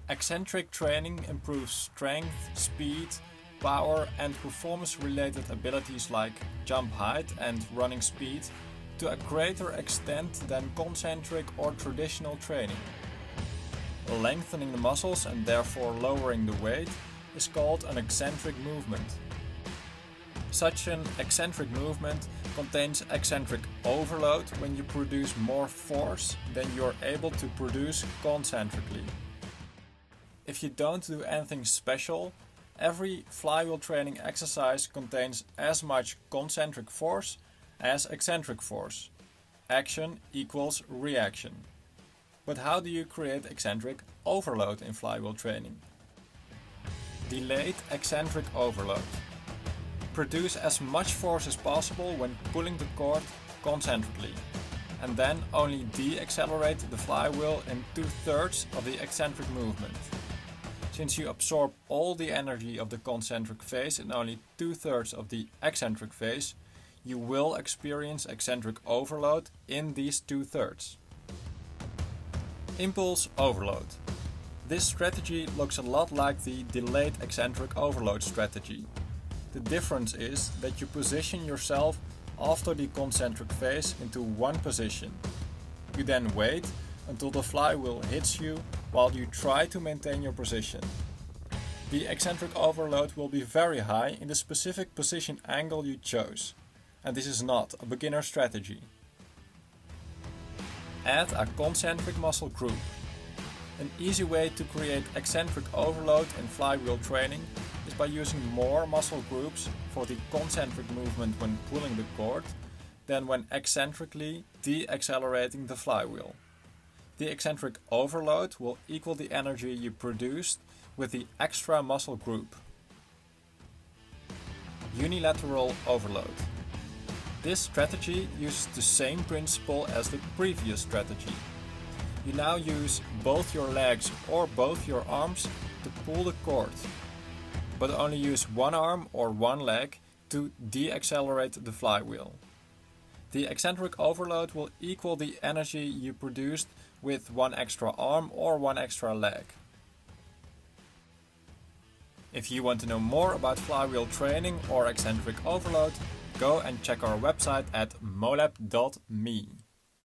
Eccentric training improves strength, speed, power and performance-related abilities like jump height and running speed to a greater extent than concentric or traditional training. Lengthening the muscles and therefore lowering the weight is called an eccentric movement. Such an eccentric movement contains eccentric overload when you produce more force than you are able to produce concentrically. If you don't do anything special, every flywheel training exercise contains as much concentric force as eccentric force. Action equals reaction. But how do you create eccentric overload in flywheel training? Delayed eccentric overload. Produce as much force as possible when pulling the cord concentrically, and then only de-accelerate the flywheel in 2/3 of the eccentric movement. Since you absorb all the energy of the concentric phase in only 2/3 of the eccentric phase, you will experience eccentric overload in these 2/3. Impulse overload. This strategy looks a lot like the delayed eccentric overload strategy. The difference is that you position yourself after the concentric phase into one position. You then wait until the flywheel hits you while you try to maintain your position. The eccentric overload will be very high in the specific position angle you chose, and this is not a beginner strategy. Add a concentric muscle group. An easy way to create eccentric overload in flywheel training is by using more muscle groups for the concentric movement when pulling the cord than when eccentrically de-accelerating the flywheel. The eccentric overload will equal the energy you produced with the extra muscle group. Unilateral overload. This strategy uses the same principle as the previous strategy. You now use both your legs or both your arms to pull the cord, but only use one arm or one leg to de-accelerate the flywheel. The eccentric overload will equal the energy you produced with one extra arm or one extra leg. If you want to know more about flywheel training or eccentric overload, go and check our website at molab.me.